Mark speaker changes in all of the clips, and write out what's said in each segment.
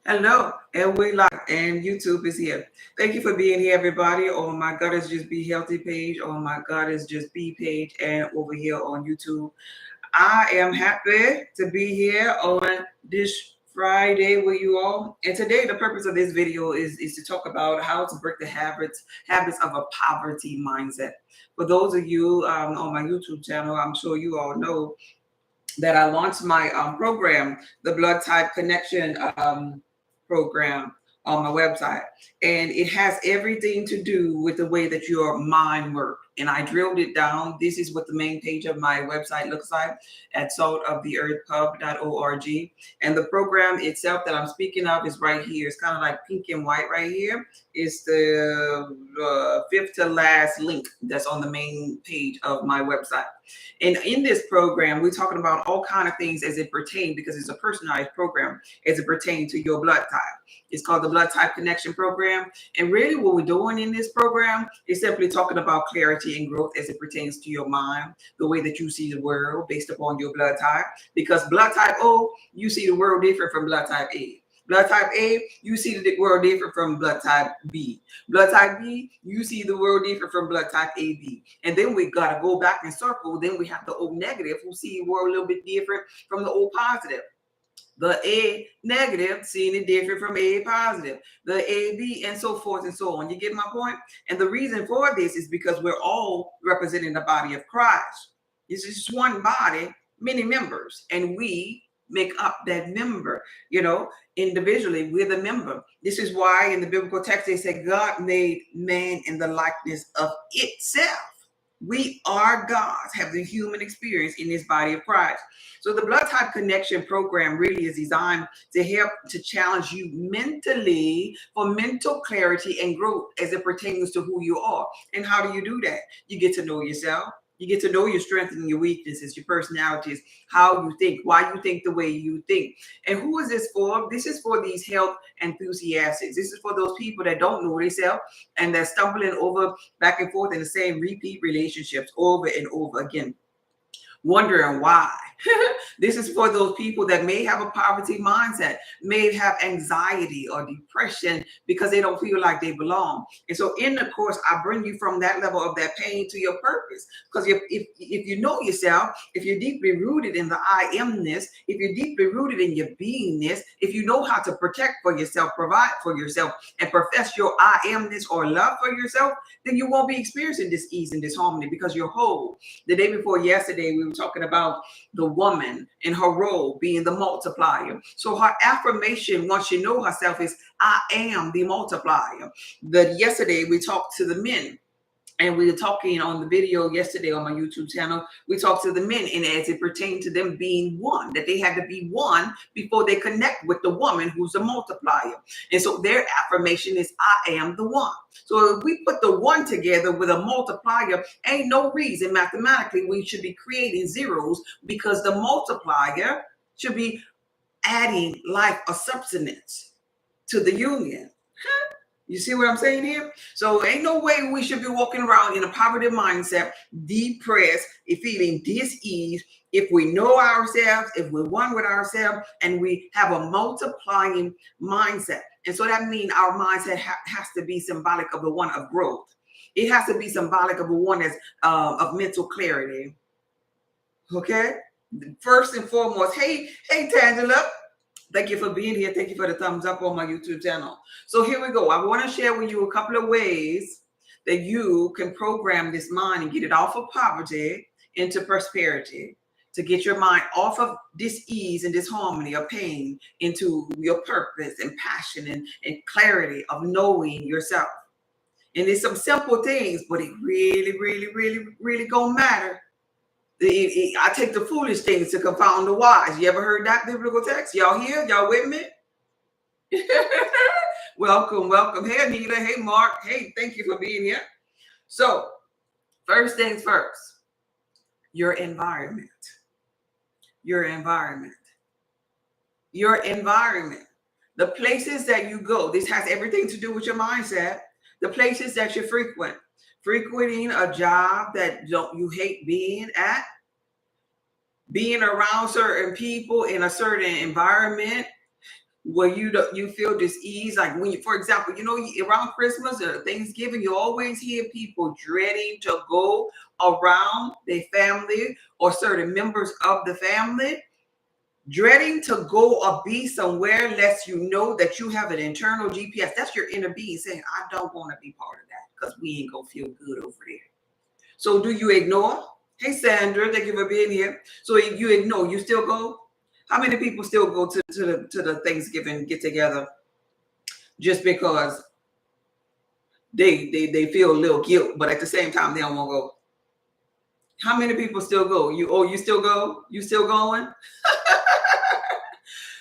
Speaker 1: Hello, and we live, and YouTube is here. Thank you for being here, everybody. On my God is Just Be Healthy page, on my God is Just Be page, and over here on YouTube. I am happy to be here on this Friday with you all. And today, the purpose of this video is to talk about how to break the habits of a poverty mindset. For those of you on my YouTube channel, I'm sure you all know that I launched my program, the Blood Type Connection program on my website. And it has everything to do with the way that your mind works. And I drilled it down. This is what the main page of my website looks like at saltoftheearthpub.org. And the program itself that I'm speaking of is right here. It's kind of like pink and white right here. It's the fifth to last link that's on the main page of my website. And in this program, we're talking about all kind of things as it pertains, because it's a personalized program as it pertains to your blood type. It's called the Blood Type Connection Program. And really what we're doing in this program is simply talking about clarity and growth as it pertains to your mind, the way that you see the world based upon your blood type. Because blood type O, you see the world different from blood type A. Blood type A, you see the world different from blood type B. Blood type B, you see the world different from blood type AB. And then we got to go back and circle. Then we have the O negative, who see the world a little bit different from the O positive. The A negative seeing it different from A positive, the AB, and so forth and so on. You get my point? And the reason for this is because we're all representing the body of Christ. It's just one body, many members, and we make up that member, individually, we're the member. This is why in the biblical text they say God made man in the likeness of itself. We are gods, have the human experience in this body of Christ. So the Blood Type Connection program really is designed to help to challenge you mentally for mental clarity and growth as it pertains to who you are. And how do you do that? You get to know yourself. You get to know your strengths and your weaknesses, your personalities, how you think, why you think the way you think. And who is this for? This is for these health enthusiasts. This is for those people that don't know themselves and they're stumbling over back and forth in the same repeat relationships over and over again, wondering why. This is for those people that may have a poverty mindset, may have anxiety or depression because they don't feel like they belong. And so in the course, I bring you from that level of that pain to your purpose. Because if you know yourself, if you're deeply rooted in the I amness, if you're deeply rooted in your beingness, if you know how to protect for yourself, provide for yourself, and profess your I amness or love for yourself, then you won't be experiencing this ease and this harmony because you're whole. The day before yesterday, we were talking about the woman in her role being the multiplier. So her affirmation, once she know herself, is I am the multiplier. Yesterday we talked to the men. And we were talking on the video yesterday on my YouTube channel. We talked to the men, and as it pertained to them being one, that they had to be one before they connect with the woman who's a multiplier. And so their affirmation is, I am the one. So if we put the one together with a multiplier, ain't no reason mathematically we should be creating zeros, because the multiplier should be adding life or substance to the union. You see what I'm saying here? So ain't no way we should be walking around in a poverty mindset, depressed, feeling dis-ease, if we know ourselves, if we're one with ourselves, and we have a multiplying mindset. And so that means our mindset has to be symbolic of the one of growth. It has to be symbolic of the one that's of mental clarity. Okay? First and foremost, hey, Tangela. Thank you for being here. Thank you for the thumbs up on my YouTube channel. So here we go. I want to share with you a couple of ways that you can program this mind and get it off of poverty into prosperity, to get your mind off of dis-ease and disharmony or pain into your purpose and passion and clarity of knowing yourself. And it's some simple things, but it really, really, really, really gonna matter. I take the foolish things to confound the wise. You ever heard that biblical text? Y'all here? Y'all with me? Welcome. Hey, Anita. Hey, Mark. Hey, thank you for being here. So, first things first, your environment. Your environment. Your environment. The places that you go. This has everything to do with your mindset. The places that you frequent. Frequenting a job that you hate being at, being around certain people in a certain environment, where you feel this ease, like when you, for example, around Christmas or Thanksgiving, you always hear people dreading to go around their family or certain members of the family, dreading to go or be somewhere lest you know that you have an internal GPS. That's your inner being saying, I don't want to be part of that because we ain't gonna feel good over there. So do you ignore? Hey Sandra, thank you for being here. So you ignore, you still go? How many people still go to the Thanksgiving get together just because they feel a little guilt, but at the same time they don't want to go? How many people still go? You still go? You still going?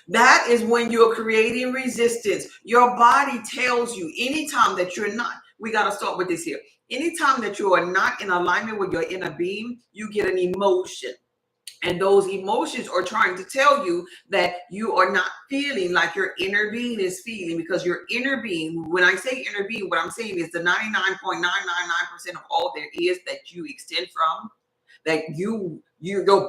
Speaker 1: That is when you're creating resistance. Your body tells you anytime that you're not, we got to start with this here. Anytime that you are not in alignment with your inner being, you get an emotion. And those emotions are trying to tell you that you are not feeling like your inner being is feeling, because your inner being, when I say inner being, what I'm saying is the 99.999% of all there is that you extend from, that your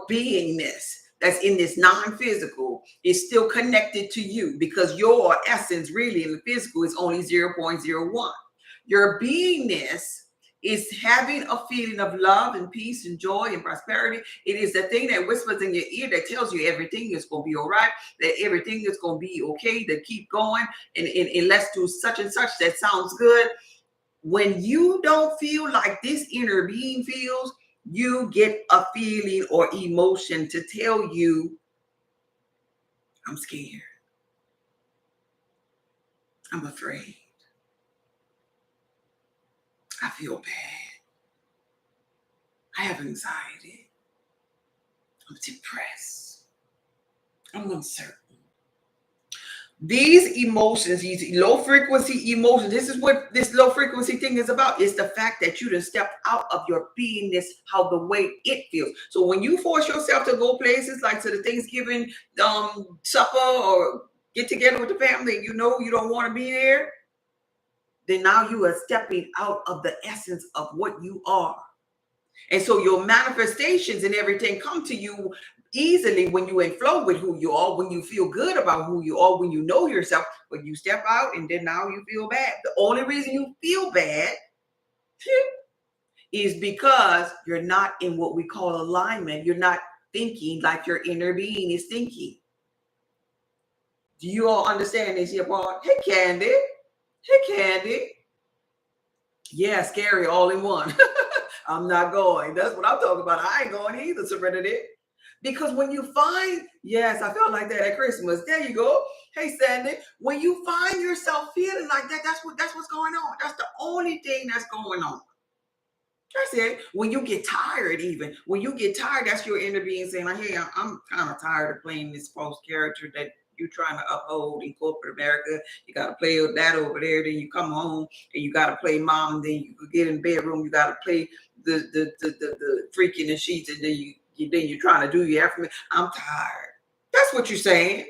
Speaker 1: beingness that's in this non-physical is still connected to you, because your essence really in the physical is only 0.01. Your beingness is having a feeling of love and peace and joy and prosperity. It is the thing that whispers in your ear that tells you everything is going to be all right, that everything is going to be okay, that keep going, and let's do such and such. That sounds good. When you don't feel like this inner being feels, you get a feeling or emotion to tell you, I'm scared. I'm afraid. I feel bad. I have anxiety. I'm depressed. I'm uncertain. These emotions, these low frequency emotions, this is what this low frequency thing is about. It's the fact that you done stepped out of your beingness, how the way it feels. So when you force yourself to go places like to the Thanksgiving supper or get together with the family, and you know you don't want to be there, then now you are stepping out of the essence of what you are. And so your manifestations and everything come to you easily when you in flow with who you are, when you feel good about who you are, when you know yourself. But you step out and then now you feel bad. The only reason you feel bad is because you're not in what we call alignment. You're not thinking like your inner being is thinking. Do you all understand this here part? Hey, Candy. Hey, Candy. Yeah, scary all in one. I'm not going. That's what I'm talking about. I ain't going either, Serenity. Because when you find, yes, I felt like that at Christmas. There you go. Hey, Sandy, when you find yourself feeling like that, that's what's going on. That's the only thing that's going on. That's it. When you get tired, even when you get tired, that's your inner being saying, like, hey, I'm kind of tired of playing this false character that you're trying to uphold in corporate America. You got to play with that over there. Then you come home and you got to play mom. And then you get in the bedroom. You got to play the freak in the sheets. And then you're trying to do your affirmation. I'm tired. That's what you're saying.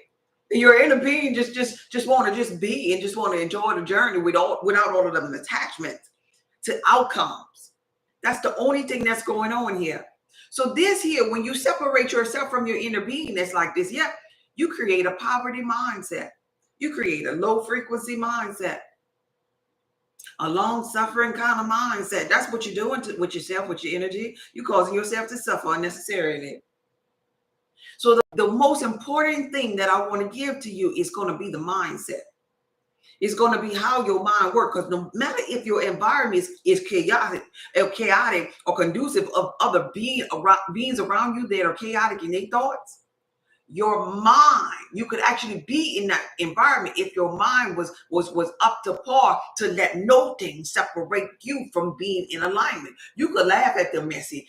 Speaker 1: Your inner being just want to just be and just want to enjoy the journey without all of them attachments to outcomes. That's the only thing that's going on here. So this here, when you separate yourself from your inner being that's like this, yeah, you create a poverty mindset. You create a low frequency mindset, a long suffering kind of mindset. That's what you're doing with yourself, with your energy. You're causing yourself to suffer unnecessarily. So the most important thing that I want to give to you is going to be the mindset. It's going to be how your mind works, because no matter if your environment is chaotic or conducive of other beings around you that are chaotic in their thoughts, your mind, you could actually be in that environment if your mind was up to par to let no thing separate you from being in alignment. You could laugh at the messy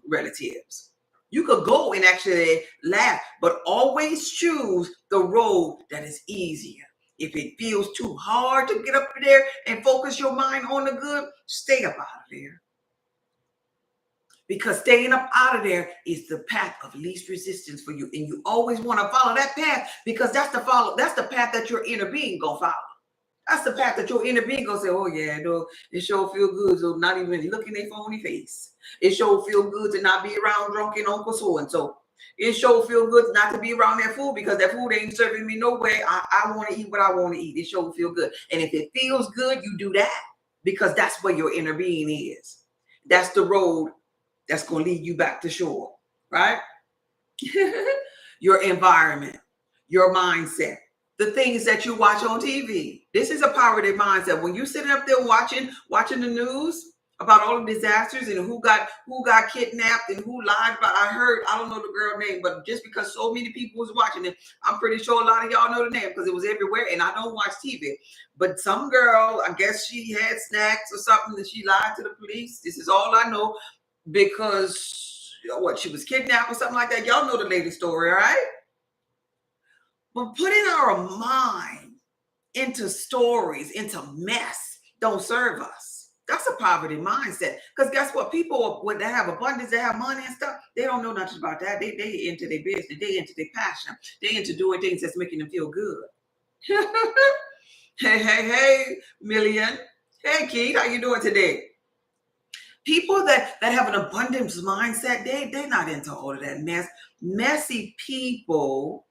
Speaker 1: relatives. You could go and actually laugh, but always choose the road that is easier. If it feels too hard to get up there and focus your mind on the good, stay up out of there. Because staying up out of there is the path of least resistance for you. And you always want to follow that path, because that's the path that your inner being gonna follow. That's the path that your inner being gonna say, oh yeah, no, it sure feel good. So not even look in their phony face. It sure feel good to not be around drunken Uncle so-and-so. It sure feel good not to be around that food because that food ain't serving me no way. I want to eat what I want to eat. It sure feel good. And if it feels good, you do that because that's where your inner being is. That's the road that's going to lead you back to shore, right? Your environment, your mindset, the things that you watch on TV. This is a poverty mindset. When you're sitting up there watching the news about all the disasters and who got kidnapped and who lied, but I don't know the girl name, but just because so many people was watching it, I'm pretty sure a lot of y'all know the name because it was everywhere. And I don't watch TV, but some girl, I guess she had snacks or something that she lied to the police. This is all I know because she was kidnapped or something like that. Y'all know the latest story, right? But putting our mind into stories, into mess, don't serve us. That's a poverty mindset. Because guess what? People, when they have abundance, they have money and stuff, they don't know nothing about that. They into their business, they into their passion, they into doing things that's making them feel good. Hey, Million. Hey, Keith, how you doing today? People that have an abundance mindset, they're not into all of that mess. Messy people.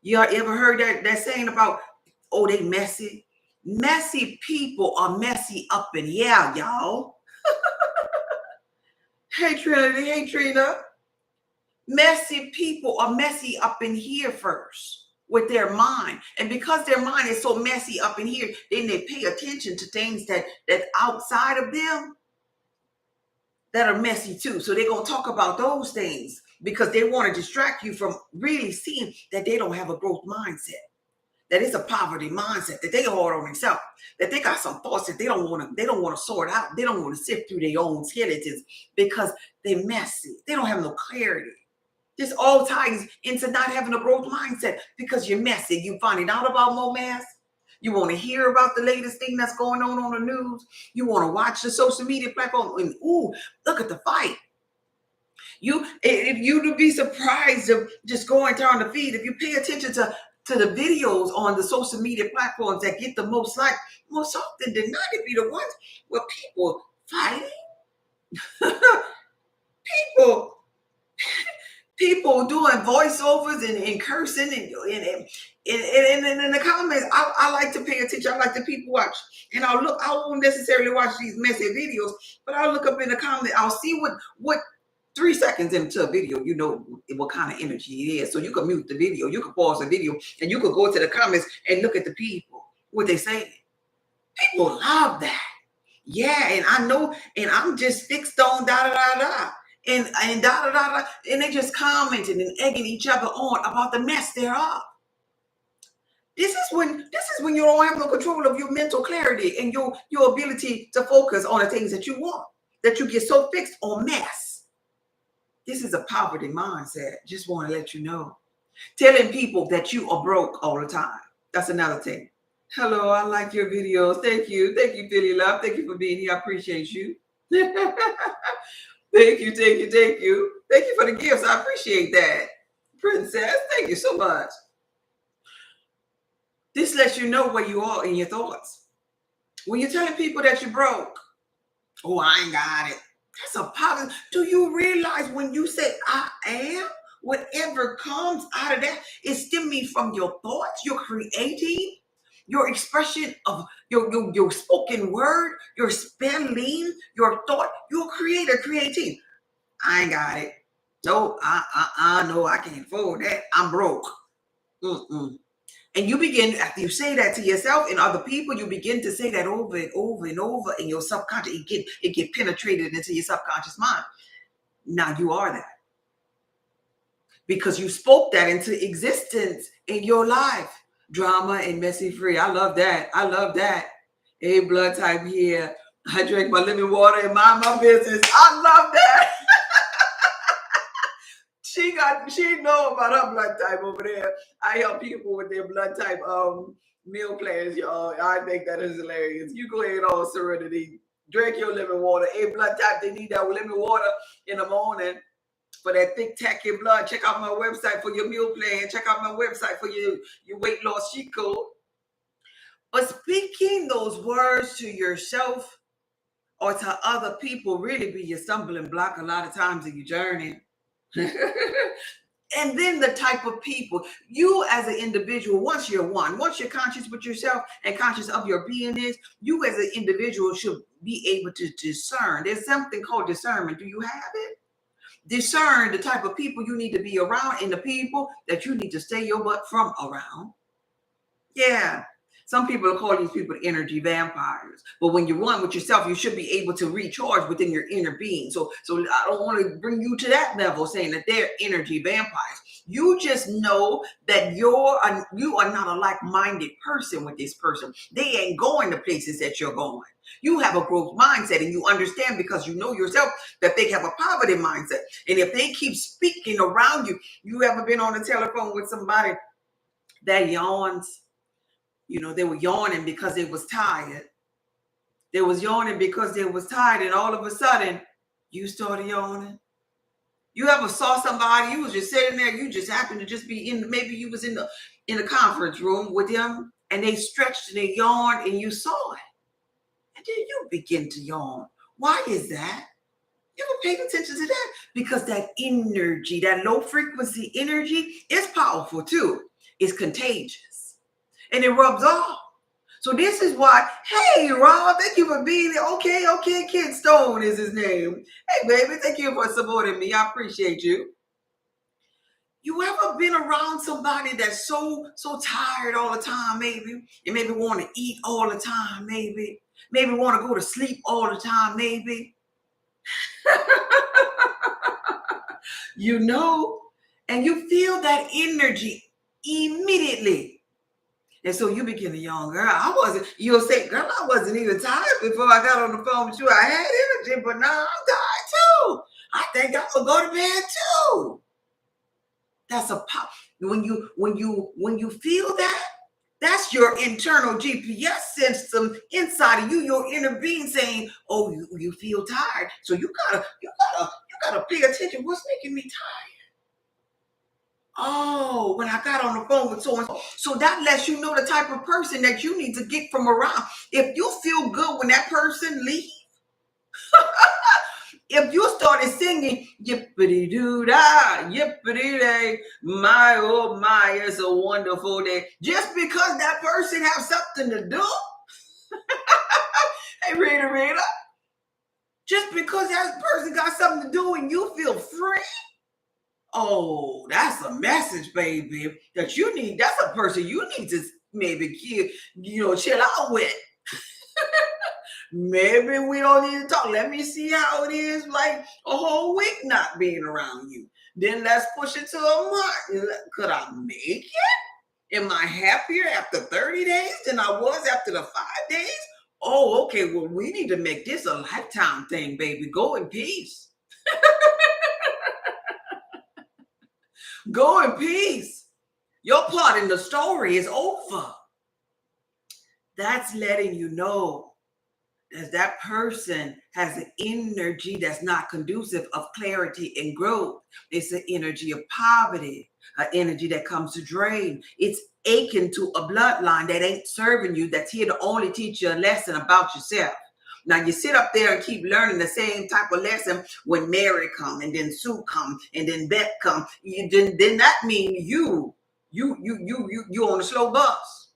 Speaker 1: You ever heard that saying about, oh, they messy? Messy people are messy up in here, y'all. Hey, Trinity. Hey, Trina. Messy people are messy up in here first with their mind. And because their mind is so messy up in here, then they pay attention to things that's outside of them that are messy too. So they're going to talk about those things because they want to distract you from really seeing that they don't have a growth mindset, that it's a poverty mindset, that they hard on themselves, that they got some thoughts that they don't want to sort out. They don't want to sift through their own skeletons because they're messy. They don't have no clarity. This all ties into not having a growth mindset because you're messy. You finding out about more mess. You want to hear about the latest thing that's going on the news. You want to watch the social media platform and, ooh, look at the fight. If you'd be surprised of just going down the feed, if you pay attention to the videos on the social media platforms that get the most likes, most often than not, it be the ones where people fighting, people doing voiceovers and cursing and in the comments. I like to pay attention. I like to people watch, and I won't necessarily watch these messy videos, but I'll look up in the comments. I'll see what 3 seconds into a video, you know what kind of energy it is. So you can mute the video, you can pause the video, and you could go to the comments and look at the people, what they say. People love that. Yeah, and I know, and I'm just fixed on da da da da. And da da da da, and they just commenting and egging each other on about the mess thereof. This is when you don't have no control of your mental clarity and your ability to focus on the things that you want, that you get so fixed on mess. This is a poverty mindset. Just want to let you know. Telling people that you are broke all the time. That's another thing. Hello, I like your videos. Thank you. Thank you, Billy Love. Thank you for being here. I appreciate you. Thank you. Thank you for the gifts. I appreciate that. Princess, thank you so much. This lets you know where you are in your thoughts. When you're telling people that you're broke, oh, I ain't got it. That's a positive. Do you realize when you say I am, whatever comes out of that is stemming from your thoughts, you're creating, your expression of your spoken word, your spelling, your thought, you're creating. I ain't got it. No, no, I can't afford that. I'm broke. Mm-mm. And you begin, after you say that to yourself and other people, you begin to say that over and over and over in your subconscious. It get penetrated into your subconscious mind. Now you are that. Because you spoke that into existence in your life. Drama and messy free. I love that. A blood type here. I drink my lemon water and mind my business. I love that. She know about her blood type over there. I help people with their blood type meal plans, y'all. I think that is hilarious. You go ahead on Serenity. Drink your lemon water. A blood type, they need that lemon water in the morning for that thick tacky blood. Check out my website for your meal plan. Check out my website for your weight loss cheat code. But speaking those words to yourself or to other people really be your stumbling block a lot of times in your journey. And then the type of people you as an individual, once you're conscious with yourself and conscious of your beingness, you as an individual should be able to discern. There's something called discernment. Do you have it? Discern the type of people you need to be around and the people that you need to stay your butt from around. Yeah. Some people call these people energy vampires. But when you're one with yourself, you should be able to recharge within your inner being. So I don't want to bring you to that level saying that they're energy vampires. You just know that you are not a like-minded person with this person. They ain't going to places that you're going. You have a growth mindset and you understand because you know yourself that they have a poverty mindset. And if they keep speaking around you, you ever been on the telephone with somebody that yawns? You know, they were yawning because they was tired. They was yawning because they was tired, and all of a sudden, you started yawning. You ever saw somebody, you was just sitting there, you just happened to just be in, maybe you was in the conference room with them, and they stretched and they yawned, and you saw it. And then you begin to yawn. Why is that? You ever paid attention to that? Because that energy, that low frequency energy is powerful too. It's contagious. And it rubs off. So this is why, hey, Rob, thank you for being here. Okay, Kid Stone is his name. Hey, baby, thank you for supporting me. I appreciate you. You ever been around somebody that's so tired all the time, maybe? And maybe want to eat all the time, maybe? Maybe want to go to sleep all the time, maybe? You know? And you feel that energy immediately. And so you begin to yawn, girl. You'll say, girl, I wasn't even tired before I got on the phone with you. I had energy, but now I'm tired too. I think I'm gonna go to bed too. That's a pop. When you feel that, that's your internal GPS system inside of you, your inner being saying, oh, you feel tired. So you gotta pay attention. What's making me tired? Oh, when I got on the phone with so and so. So that lets you know the type of person that you need to get from around. If you feel good when that person leaves, if you started singing yippity doo da, yippity day, my oh my, it's a wonderful day, just because that person has something to do. Hey, Rita, just because that person got something to do and you feel free. Oh, that's a message, baby, that you need. That's a person you need to maybe chill out with. Maybe we don't need to talk. Let me see how it is like a whole week not being around you. Then let's push it to a month. Could I make it? Am I happier after 30 days than I was after the 5 days? Oh, okay. Well, we need to make this a lifetime thing, baby. Go in peace. Go in peace. Your part in the story is over. That's letting you know that person has an energy that's not conducive of clarity and growth. It's an energy of poverty, an energy that comes to drain. It's aching to a bloodline that ain't serving you, that's here to only teach you a lesson about yourself. Now you sit up there and keep learning the same type of lesson when Mary come and then Sue come and then Beth come. Then that means you on a slow bus.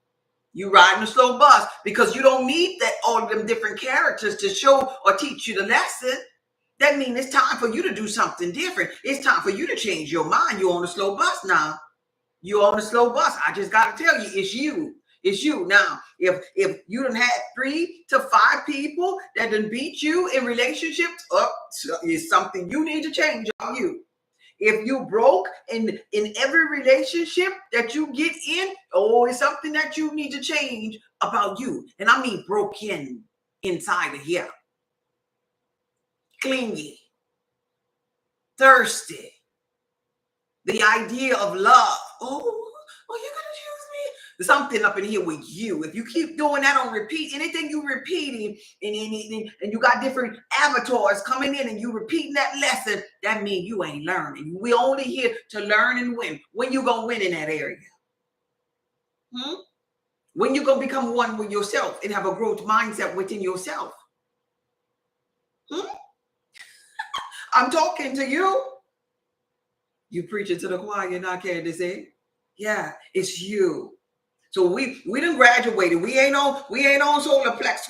Speaker 1: You riding a slow bus because you don't need that all of them different characters to show or teach you the lesson. That means it's time for you to do something different. It's time for you to change your mind. You're on a slow bus now. You're on a slow bus. I just got to tell you, it's you. It's you. Now, if you done had 3 to 5 people that done beat you in relationships, it's something you need to change on you. If you broke in every relationship that you get in, it's something that you need to change about you. And I mean broken inside of here. Clingy. Thirsty. The idea of love. Oh, you're going to choose me? There's something up in here with you. If you keep doing that on repeat, anything you repeating and you got different avatars coming in and you repeating that lesson, that means you ain't learning. We only here to learn and win. When you going to win in that area? When you going to become one with yourself and have a growth mindset within yourself? I'm talking to you. You preaching to the choir now, Candace, eh? Yeah, it's you. So we done graduated. We ain't on Solarplex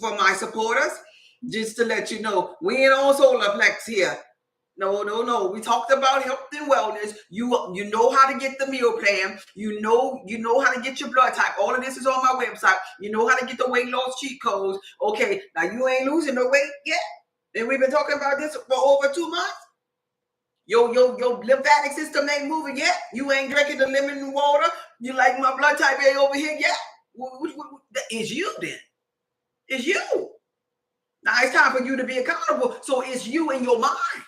Speaker 1: for my supporters. Just to let you know, we ain't on Solarplex here. No, no, no. We talked about health and wellness. You know how to get the meal plan. You know how to get your blood type. All of this is on my website. You know how to get the weight loss cheat codes. Okay, now you ain't losing no weight yet. And we've been talking about this for over 2 months. Your lymphatic system ain't moving yet. You ain't drinking the lemon water. You like my blood type ain't over here yet. It's you then. It's you. Now it's time for you to be accountable. So it's you in your mind.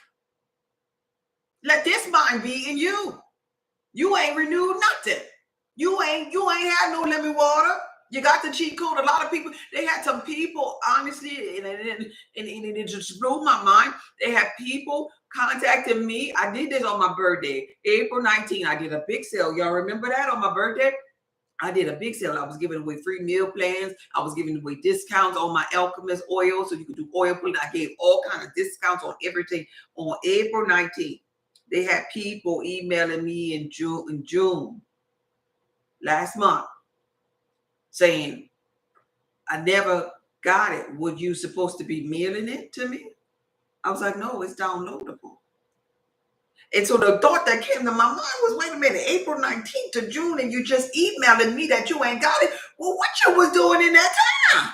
Speaker 1: Let this mind be in you. You ain't renewed nothing. You ain't had no lemon water. You got the cheat code. A lot of people, they had some people, honestly, and it just blew my mind. They had people contacting me. I did this on my birthday, April 19th. I did a big sale. Y'all remember that on my birthday? I did a big sale. I was giving away free meal plans. I was giving away discounts on my Alchemist oil, so you could do oil pulling. I gave all kinds of discounts on everything on April 19th. They had people emailing me in June last month saying, I never got it. Were you supposed to be mailing it to me? I was like, no, it's downloadable. And so the thought that came to my mind was, wait a minute, April 19th to June, and you just emailing me that you ain't got it. Well, what you was doing in that time?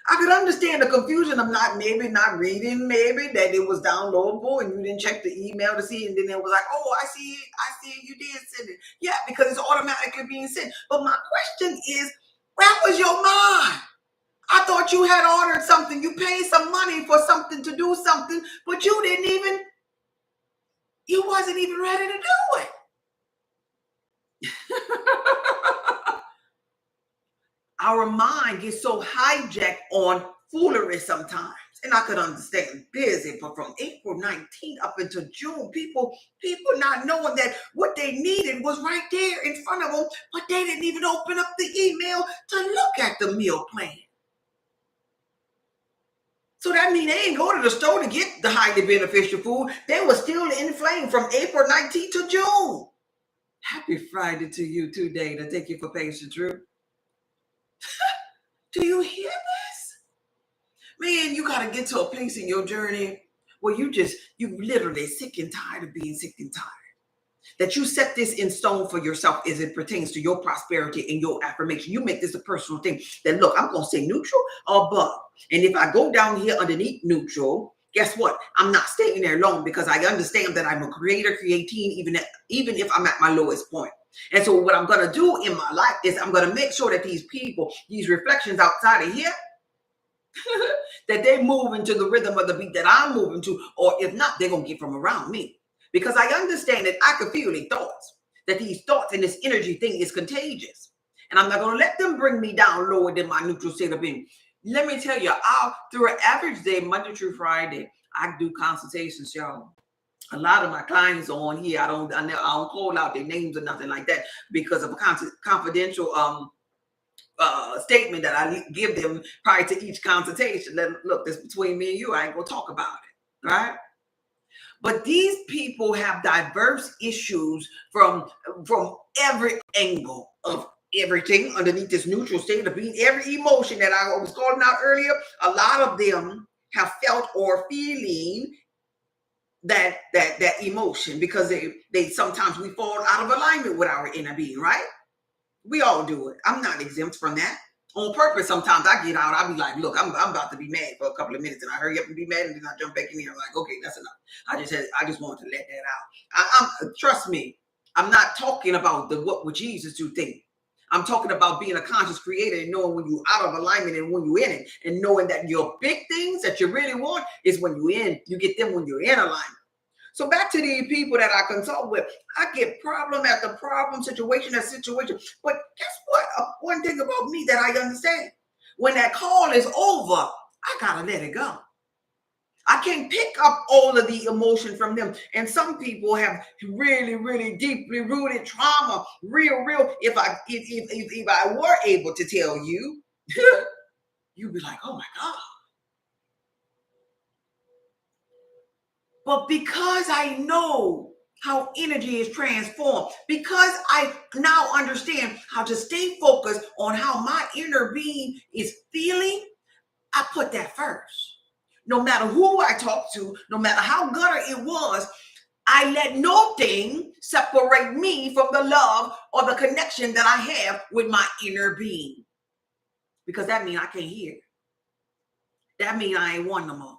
Speaker 1: I could understand the confusion of maybe not reading, maybe that it was downloadable and you didn't check the email to see, and then it was like, oh, I see it, you did send it. Yeah, because it's automatically being sent. But my question is, where was your mind? I thought you had ordered something. You paid some money for something to do something, but you wasn't even ready to do it. Our mind gets so hijacked on foolery sometimes. And I could understand busy, but from April 19th up until June, people not knowing that what they needed was right there in front of them, but they didn't even open up the email to look at the meal plan. So that means they ain't go to the store to get the highly beneficial food. They were still inflamed from April 19th to June. Happy Friday to you too, Dana. Thank you for patience, Drew. Do you hear this? Man, you got to get to a place in your journey where you literally sick and tired of being sick and tired. That you set this in stone for yourself as it pertains to your prosperity and your affirmation. You make this a personal thing. That look, I'm going to say neutral or above. And if I go down here underneath neutral, guess what? I'm not staying there long because I understand that I'm a creator, creating, even if I'm at my lowest point. And so what I'm going to do in my life is I'm going to make sure that these people, these reflections outside of here, that they move into the rhythm of the beat that I'm moving to, or if not, they're going to get from around me. Because I understand that I can feel their thoughts, that these thoughts and this energy thing is contagious. And I'm not going to let them bring me down lower than my neutral state of being. Let me tell you, through an average day, Monday through Friday, I do consultations, y'all. A lot of my clients are on here. I don't call out their names or nothing like that because of a confidential statement that I give them prior to each consultation. Look, this between me and you. I ain't gonna talk about it, right? But these people have diverse issues from every angle of everything underneath this neutral state of being. Every emotion that I was calling out earlier, a lot of them have felt or feeling that emotion because they sometimes we fall out of alignment with our inner being, right? We all do it. I'm not exempt from that. On purpose, sometimes I get out. I'll be like, look, I'm about to be mad for a couple of minutes, and I hurry up and be mad, and then I jump back in here. I'm like, okay, that's enough. I just wanted to let that out. Trust me, I'm not talking about the what would Jesus do thing. I'm talking about being a conscious creator and knowing when you're out of alignment and when you're in it, and knowing that your big things that you really want is when you get them when you're in alignment. So back to the people that I consult with, I get problem after problem, situation after situation. But guess what? One thing about me that I understand, when that call is over, I gotta let it go. I can't pick up all of the emotion from them. And some people have really, really deeply rooted trauma. Real. If I were able to tell you, you'd be like, oh my God. But because I know how energy is transformed. Because I now understand how to stay focused on how my inner being is feeling, I put that first. No matter who I talk to, no matter how gutter it was, I let no thing separate me from the love or the connection that I have with my inner being. Because that means I can't hear. That means I ain't one no more.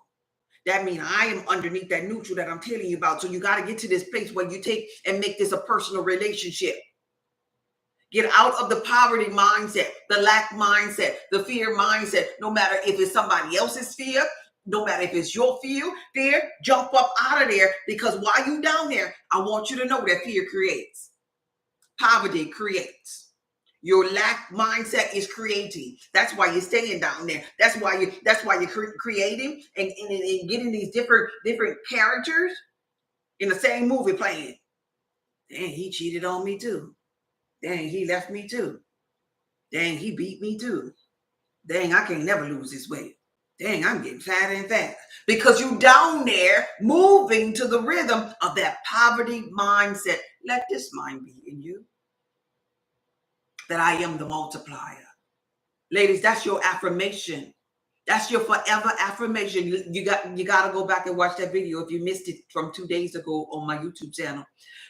Speaker 1: That means I am underneath that neutral that I'm telling you about. So you got to get to this place where you take and make this a personal relationship. Get out of the poverty mindset, the lack mindset, the fear mindset. No matter if it's somebody else's fear, no matter if it's your fear, jump up out of there, because while you down there, I want you to know that fear creates. Poverty creates. Your lack mindset is creating. That's why you're staying down there. That's why you're creating and getting these different characters in the same movie playing. Dang, he cheated on me too. Dang, he left me too. Dang, he beat me too. Dang, I can't never lose this weight. Dang, I'm getting fatter and fatter. Because you down there moving to the rhythm of that poverty mindset. Let this mind be in you, that I am the multiplier. Ladies, that's your affirmation. That's your forever affirmation. You got to go back and watch that video if you missed it from 2 days ago on my YouTube channel.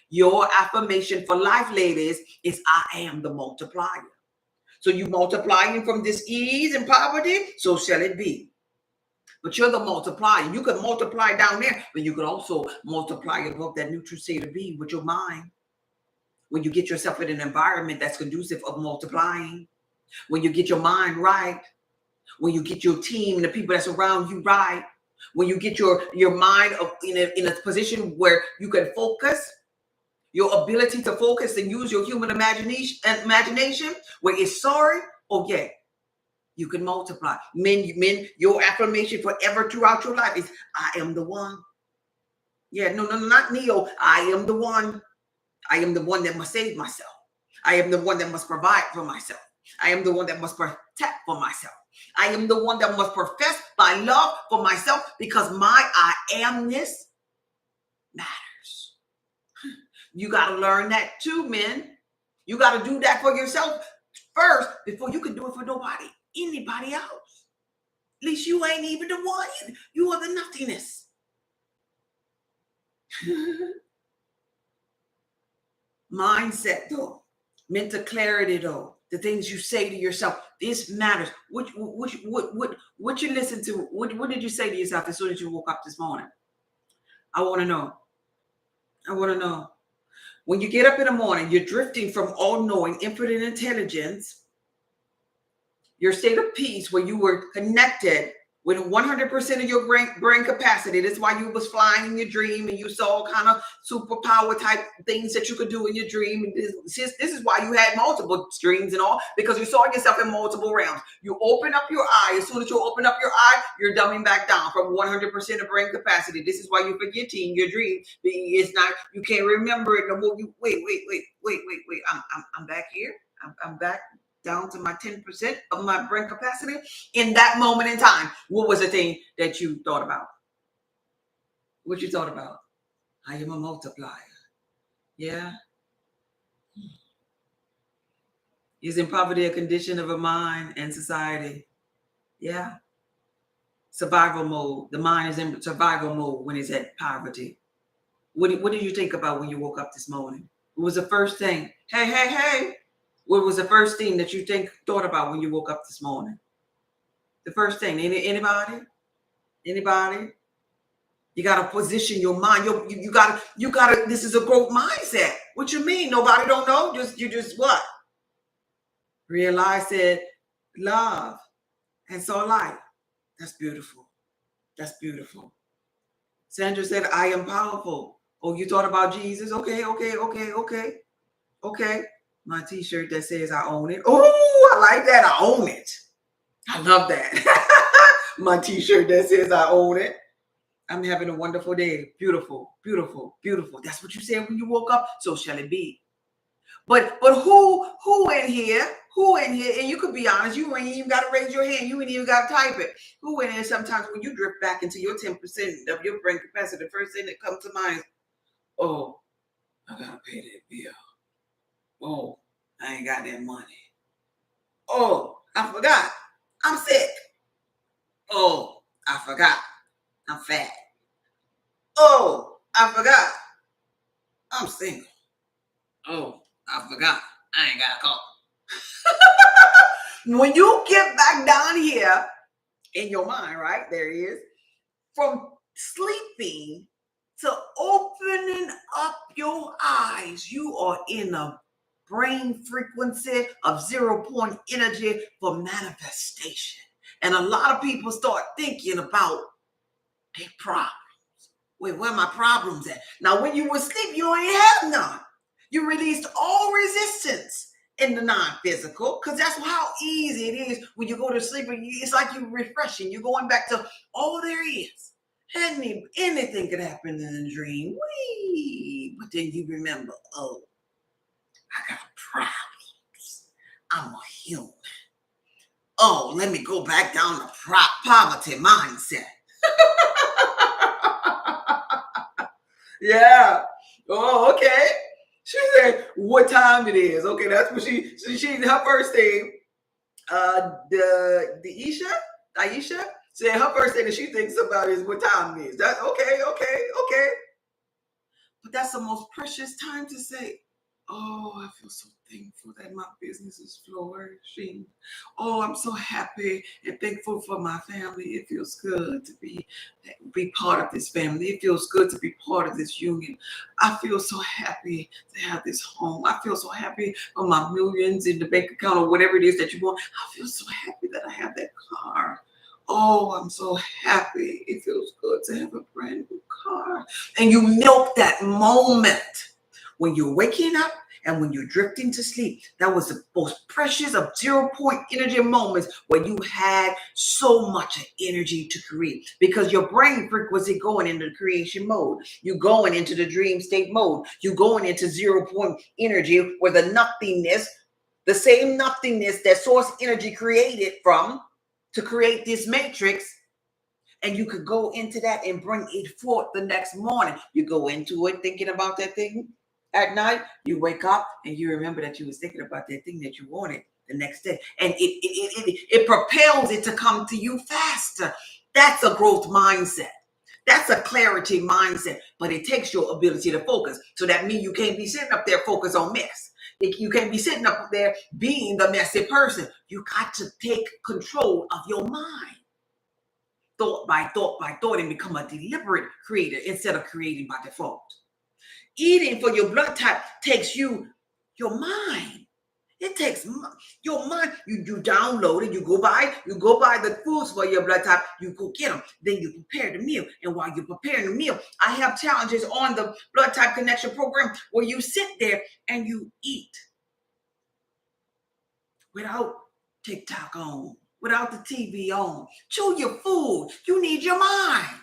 Speaker 1: Your affirmation for life, ladies, is I am the multiplier. So you multiplying from this ease and poverty, so shall it be. But you're the multiplier. You can multiply down there, but you can also multiply above that neutral state of being with your mind. When you get yourself in an environment that's conducive of multiplying, when you get your mind right, when you get your team and the people that's around you right, when you get your mind in a position where you can focus, your ability to focus and use your human imagination, where it's sorry, oh yeah, you can multiply. Men, your affirmation forever throughout your life is I am the one. Yeah, no, not Neo. I am the one. I am the one that must save myself. I am the one that must provide for myself. I am the one that must protect for myself. I am the one that must profess my love for myself, because my I amness matters. You got to learn that too, men. You got to do that for yourself first before you can do it for anybody else. At least you ain't even the one. You are the nothingness. Mindset, though. Mental clarity, though. The things you say to yourself, this matters. What you listen to? What did you say to yourself as soon as you woke up this morning? I want to know. I want to know. When you get up in the morning, you're drifting from all-knowing, infinite intelligence, your state of peace, where you were connected with 100% of your brain capacity. That's why you was flying in your dream and you saw kind of superpower type things that you could do in your dream. And this is why you had multiple dreams and all, because you saw yourself in multiple realms. You open up your eye. As soon as you open up your eye, you're dumbing back down from 100% of brain capacity. This is why you're forgetting your dream. It's not, you can't remember it no more. You wait. I'm back here. I'm back down to my 10% of my brain capacity. In that moment in time, what was the thing that you thought about? What you thought about? I am a multiplier. Yeah. Is in poverty a condition of a mind and society? Yeah. Survival mode. The mind is in survival mode when it's at poverty. What did you think about when you woke up this morning? What was the first thing? Hey. What was the first thing that you thought about when you woke up this morning? The first thing. Anybody? You gotta position your mind. You gotta. This is a growth mindset. What you mean? Nobody don't know. You just what? Realize that love and saw light. That's beautiful. That's beautiful. Sandra said, "I am powerful." Oh, you thought about Jesus? Okay. My T-shirt that says I own it. Oh, I like that. I own it. I love that. My T-shirt that says I own it. I'm having a wonderful day. Beautiful. That's what you said when you woke up. So shall it be. But who in here? And you could be honest. You ain't even got to raise your hand. You ain't even got to type it. Who in here? Sometimes when you drift back into your 10% of your brain capacity, the first thing that comes to mind is, oh, I gotta pay that bill. Oh, I ain't got that money. Oh, I forgot. I'm sick. Oh, I forgot. I'm fat. Oh, I forgot. I'm single. Oh, I forgot. I ain't got a car. When you get back down here in your mind, right? There he is. From sleeping to opening up your eyes, you are in a brain frequency of 0 point energy for manifestation. And a lot of people start thinking about their problems. Wait, where my problems at? Now, when you were asleep, you ain't have none. You released all resistance in the non-physical, because that's how easy it is when you go to sleep. It's like you're refreshing. You're going back to all there is. Anything could happen in a dream. Whee! But then you remember, oh, I got problems. I'm a human. Oh, let me go back down to poverty mindset. Yeah. Oh, okay. She said what time it is. Okay, that's what she her first thing. The Aisha said her first thing that she thinks about is what time it is. That's okay. But that's the most precious time to say, oh, I feel so thankful that my business is flourishing. Oh, I'm so happy and thankful for my family. It feels good to be part of this family. It feels good to be part of this union. I feel so happy to have this home. I feel so happy for my millions in the bank account or whatever it is that you want. I feel so happy that I have that car. Oh, I'm so happy. It feels good to have a brand new car. And you milk that moment when you're waking up and when you're drifting to sleep. That was the most precious of 0 point energy moments where you had so much energy to create, because your brain frequency going into the creation mode. You going into the dream state mode. You going into 0 point energy where the nothingness, the same nothingness that source energy created from to create this matrix, and you could go into that and bring it forth the next morning. You go into it thinking about that thing at night. You wake up and you remember that you was thinking about that thing that you wanted the next day, and it propels it to come to you faster. That's a growth mindset. That's a clarity mindset, but it takes your ability to focus. So that means you can't be sitting up there focused on mess. You can't be sitting up there being the messy person. You got to take control of your mind, thought by thought, and become a deliberate creator instead of creating by default. Eating for your blood type takes your mind. It takes your mind. You download it. You go buy the foods for your blood type. You go get them. Then you prepare the meal. And while you're preparing the meal, I have challenges on the blood type connection program where you sit there and you eat without TikTok on, without the TV on. Chew your food. You need your mind.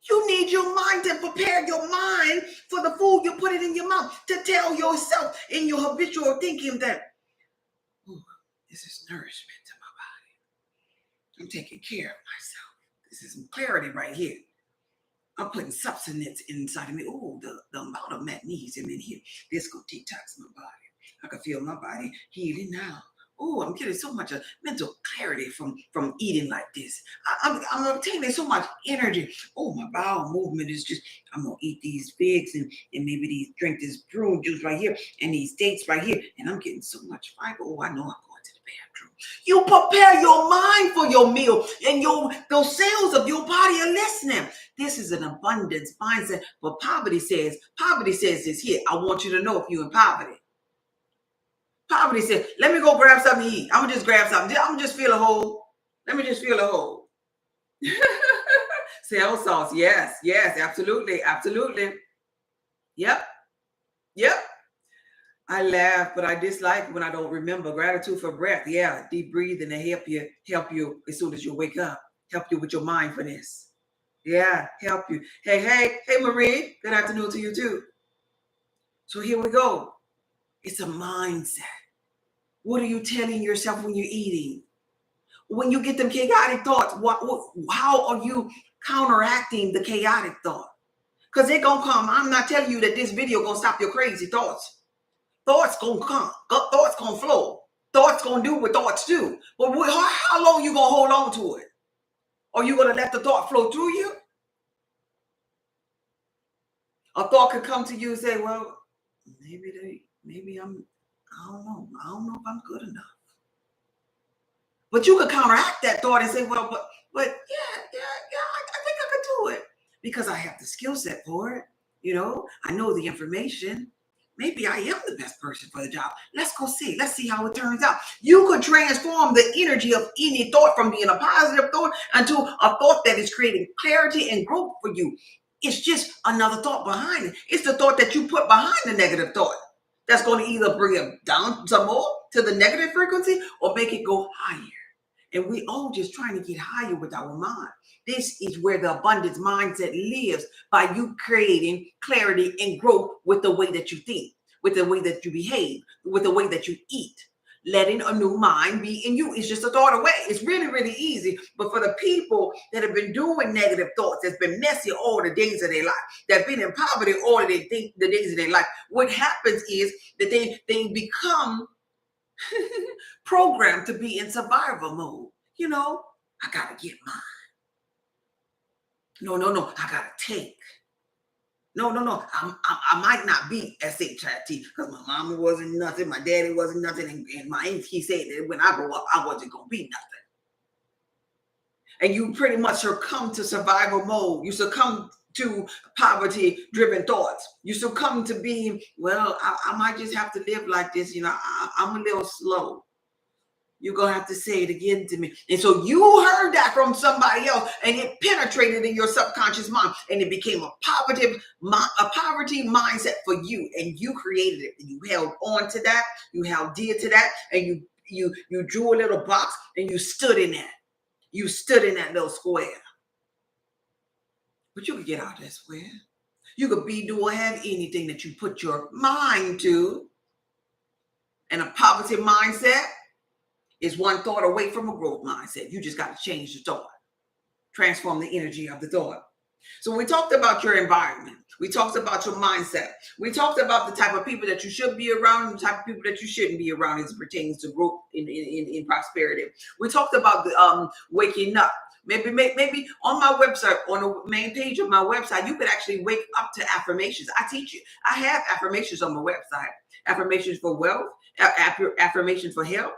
Speaker 1: You need your mind to prepare your mind for the food. You put it in your mouth to tell yourself in your habitual thinking that, oh, this is nourishment to my body. I'm taking care of myself. This is some clarity right here. I'm putting substance inside of me. Oh, the amount of magnesium in here. This going to detox my body. I can feel my body healing now. Oh, I'm getting so much mental clarity from eating like this. I'm obtaining so much energy. Oh, my bowel movement is just, I'm going to eat these figs and maybe drink this prune juice right here and these dates right here. And I'm getting so much fiber. Oh, I know I'm going to the bathroom. You prepare your mind for your meal, and those cells of your body are listening. This is an abundance mindset. But poverty says this here. I want you to know if you're in poverty. Poverty said, let me go grab something to eat. I'm gonna just grab something. I'm gonna just feel a hole. Let me just feel a hole. Cell sauce. Yes, absolutely. Yep. I laugh, but I dislike when I don't remember. Gratitude for breath. Yeah, deep breathing to help you as soon as you wake up. Help you with your mindfulness. Yeah, help you. Hey, Marie. Good afternoon to you too. So here we go. It's a mindset. What are you telling yourself when you're eating? When you get them chaotic thoughts, how are you counteracting the chaotic thought? Because they're going to come. I'm not telling you that this video going to stop your crazy thoughts. Thoughts going to come. Thoughts going to flow. Thoughts going to do what thoughts do. But how long you going to hold on to it? Or you going to let the thought flow through you? A thought could come to you and say, well, maybe I don't know. I don't know if I'm good enough. But you could counteract that thought and say, well, but yeah, I think I could do it because I have the skill set for it. You know, I know the information. Maybe I am the best person for the job. Let's go see. Let's see how it turns out. You could transform the energy of any thought from being a positive thought into a thought that is creating clarity and growth for you. It's just another thought behind it. It's the thought that you put behind the negative thought that's going to either bring it down some more to the negative frequency or make it go higher. And we all just trying to get higher with our mind. This is where the abundance mindset lives, by you creating clarity and growth with the way that you think, with the way that you behave, with the way that you eat. Letting a new mind be in you is just a thought away. It's really, really easy. But for the people that have been doing negative thoughts, that's been messy all the days of their life, that have been in poverty all of the days of their life, what happens is that they become programmed to be in survival mode. You know, I gotta get mine. No, I gotta take. No, I might not be SHIT because my mama wasn't nothing, my daddy wasn't nothing, and my aunt, he said that when I grow up, I wasn't gonna be nothing. And you pretty much succumb to survival mode. You succumb to poverty-driven thoughts. You succumb to being, well, I might just have to live like this. You know, I'm a little slow. You're going to have to say it again to me. And so you heard that from somebody else, and it penetrated in your subconscious mind, and it became a poverty mindset for you, and you created it. And you held on to that. You held dear to that, and you drew a little box, and you stood in that. You stood in that little square. But you could get out of that square. You could be, do, or have anything that you put your mind to. And a poverty mindset is one thought away from a growth mindset. You just got to change the thought. Transform the energy of the thought. So we talked about your environment. We talked about your mindset. We talked about the type of people that you should be around and the type of people that you shouldn't be around as it pertains to growth in prosperity. We talked about the waking up. Maybe on my website, on the main page of my website, you could actually wake up to affirmations. I teach you. I have affirmations on my website. Affirmations for wealth, affirmations for health,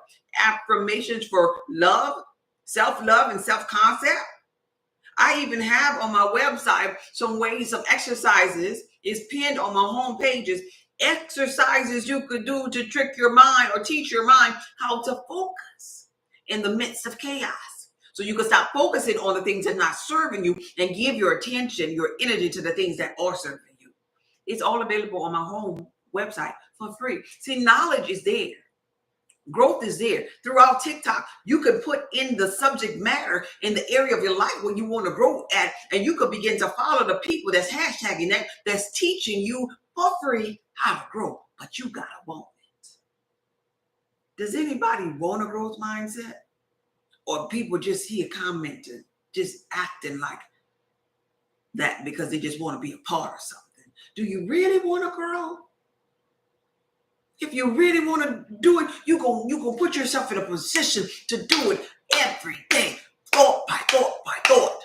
Speaker 1: affirmations for love, self-love, and self-concept. I even have on my website some ways of exercises. Is pinned on my home pages. Exercises you could do to trick your mind or teach your mind how to focus in the midst of chaos. So you can stop focusing on the things that are not serving you and give your attention, your energy to the things that are serving you. It's all available on my home website for free. See, knowledge is there. Growth is there. Throughout TikTok, you could put in the subject matter in the area of your life where you want to grow at, and you could begin to follow the people that's hashtagging that, that's teaching you for free how to grow. But you gotta want it. Does anybody want a growth mindset? Or people just here commenting, just acting like that because they just want to be a part of something? Do you really want to grow? If you really want to do it, you go put yourself in a position to do it every day, thought by thought by thought,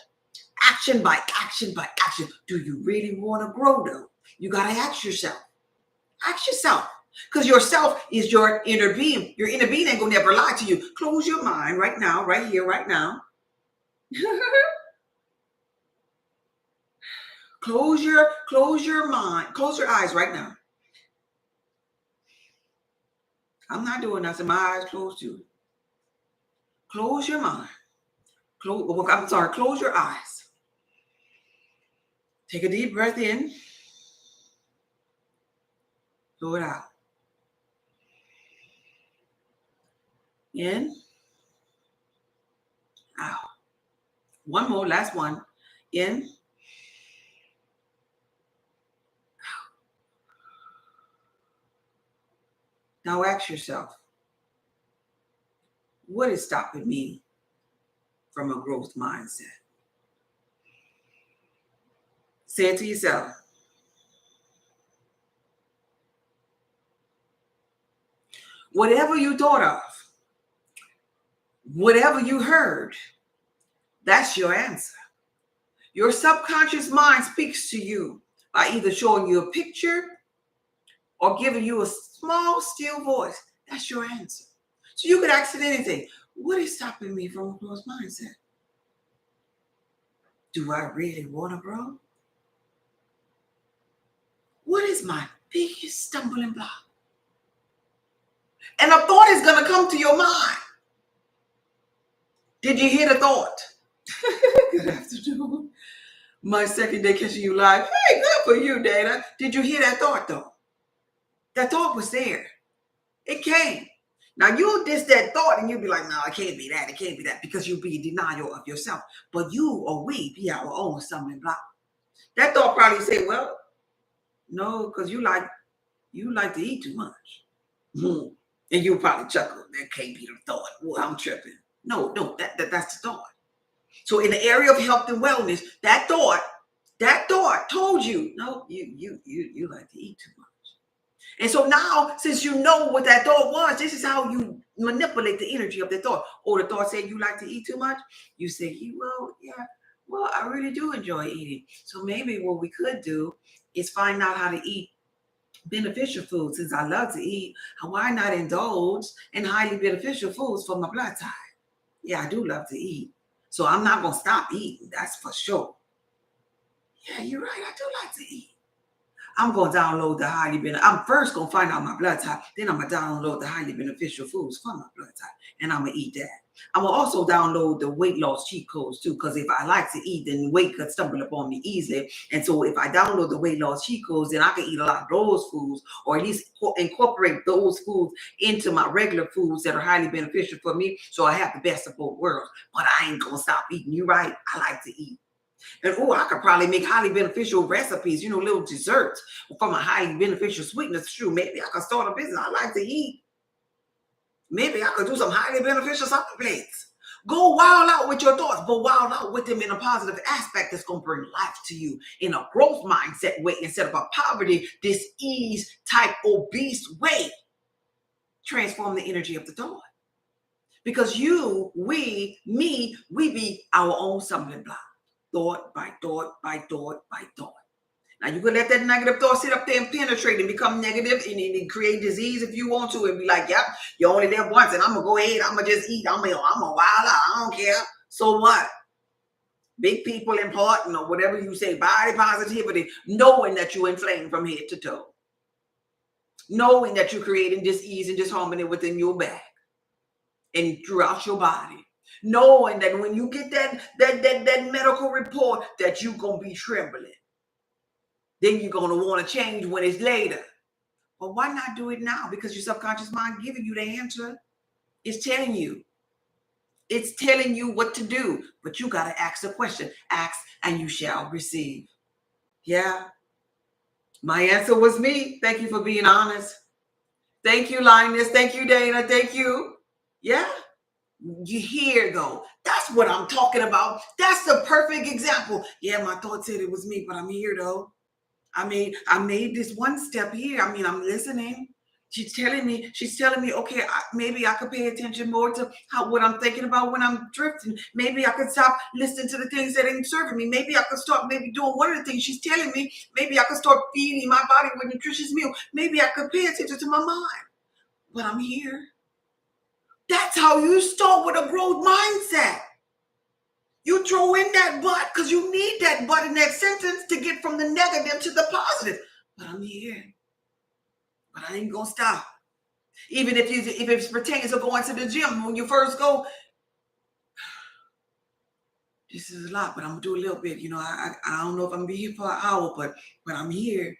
Speaker 1: action by action by action. Do you really want to grow though? You got to ask yourself. Ask yourself. Because yourself is your inner being. Your inner being ain't going to never lie to you. Close your mind right now, right here, right now. Close your mind. Close your eyes right now. I'm not doing nothing. My eyes closed too. Close your mind. Close your eyes. Take a deep breath in. Blow it out. In. Out. One more, last one. In. Out. Now ask yourself, what is stopping me from a growth mindset? Say it to yourself. Whatever you thought of, whatever you heard, that's your answer. Your subconscious mind speaks to you by either showing you a picture or giving you a small, still voice. That's your answer. So you could ask it anything. What is stopping me from a growth mindset? Do I really want to grow? What is my biggest stumbling block? And a thought is going to come to your mind. Did you hear the thought? Good afternoon. My second day catching you live. Hey, good for you, Dana. Did you hear that thought, though? That thought was there. It came. Now, you'll diss that thought and you'll be like, no, it can't be that. It can't be that, because you'll be in denial of yourself. But you or we be our own stumbling block. That thought probably say, well, no, because you like to eat too much. And you'll probably chuckle. That can't be the thought. Well, I'm tripping. No, that's the thought. So in the area of health and wellness, that thought told you, no, you like to eat too much. And so now, since you know what that thought was, this is how you manipulate the energy of the thought. Or the thought said you like to eat too much. You say, well, I really do enjoy eating. So maybe what we could do is find out how to eat beneficial foods. Since I love to eat, why not indulge in highly beneficial foods for my blood type? Yeah, I do love to eat. So I'm not going to stop eating. That's for sure. Yeah, you're right. I do like to eat. I'm going to download the highly beneficial. I'm first going to find out my blood type. Then I'm going to download the highly beneficial foods for my blood type. And I'm going to eat that. I'm going to also download the weight loss cheat codes too. Because if I like to eat, then weight could stumble upon me easily. And so if I download the weight loss cheat codes, then I can eat a lot of those foods, or at least incorporate those foods into my regular foods that are highly beneficial for me. So I have the best of both worlds. But I ain't going to stop eating. You're right. I like to eat. And I could probably make highly beneficial recipes, little desserts from a highly beneficial sweetness. True, maybe I could start a business. I like to eat. Maybe I could do some highly beneficial supplements. Go wild out with your thoughts, but wild out with them in a positive aspect that's going to bring life to you in a growth mindset way instead of a poverty, dis-ease type obese way. Transform the energy of the thought. Because we be our own stumbling block. Thought by thought by thought by thought. Now you can let that negative thought sit up there and penetrate and become negative and create disease if you want to, and be like, yep, you only live once, and I'm gonna go ahead, I'm gonna just eat, I'm gonna wild out, I don't care. So what? Big people important, or whatever you say, body positivity, knowing that you inflame from head to toe, knowing that you're creating dis-ease and disharmony within your back and throughout your body. Knowing that when you get that medical report that you're going to be trembling. Then you're going to want to change when it's later. But why not do it now? Because your subconscious mind giving you the answer. It's telling you. It's telling you what to do. But you got to ask the question. Ask and you shall receive. Yeah. My answer was me. Thank you for being honest. Thank you, Linus. Thank you, Dana. Thank you. Yeah. You hear though, that's what I'm talking about. That's the perfect example. Yeah, my thought said it was me, but I'm here though. I made this one step here. I'm listening. She's telling me, okay, maybe I could pay attention more to what I'm thinking about when I'm drifting. Maybe I could stop listening to the things that ain't serving me. Maybe I could start doing one of the things she's telling me. Maybe I could start feeding my body with nutritious meal. Maybe I could pay attention to my mind. But I'm here. That's how you start with a growth mindset. You throw in that but because you need that but in that sentence to get from the negative to the positive. But I'm here. But I ain't going to stop. Even if it pertains to going to the gym, when you first go, this is a lot, but I'm going to do a little bit. I don't know if I'm going to be here for an hour, but I'm here.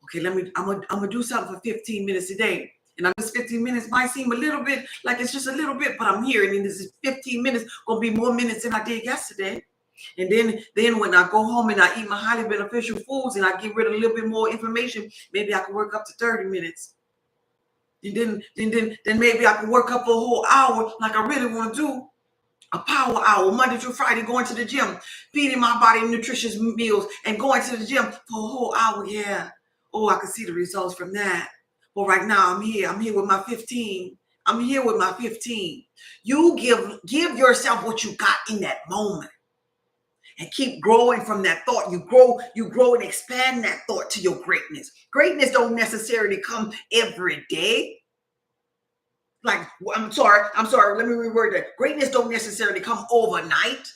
Speaker 1: Okay, I'm going to do something for 15 minutes a day. And this 15 minutes might seem a little bit like it's just a little bit, but I'm here. And this is 15 minutes, going to be more minutes than I did yesterday. And then when I go home and I eat my highly beneficial foods and I get rid of a little bit more information, maybe I can work up to 30 minutes. And then maybe I can work up for a whole hour like I really want to do. A power hour, Monday through Friday, going to the gym, feeding my body nutritious meals and going to the gym for a whole hour. Yeah. Oh, I can see the results from that. Well, right now I'm here. I'm here with my 15. I'm here with my 15. You give yourself what you got in that moment and keep growing from that thought. You grow and expand that thought to your greatness. Greatness don't necessarily come every day. Like, I'm sorry, let me reword that. Greatness don't necessarily come overnight,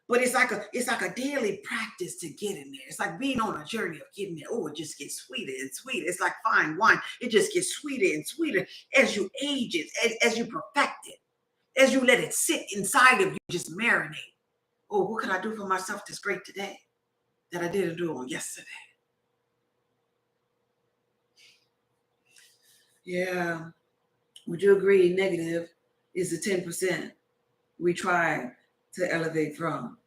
Speaker 1: but it's like a daily practice to get in there. It's like being on a journey of getting there. Oh, it just gets sweeter and sweeter. It's like fine wine. It just gets sweeter and sweeter as you age it, as you perfect it, as you let it sit inside of you, just marinate. Oh, what can I do for myself that's great today that I didn't do on yesterday? Yeah. Would you agree negative is the 10% we try to elevate from?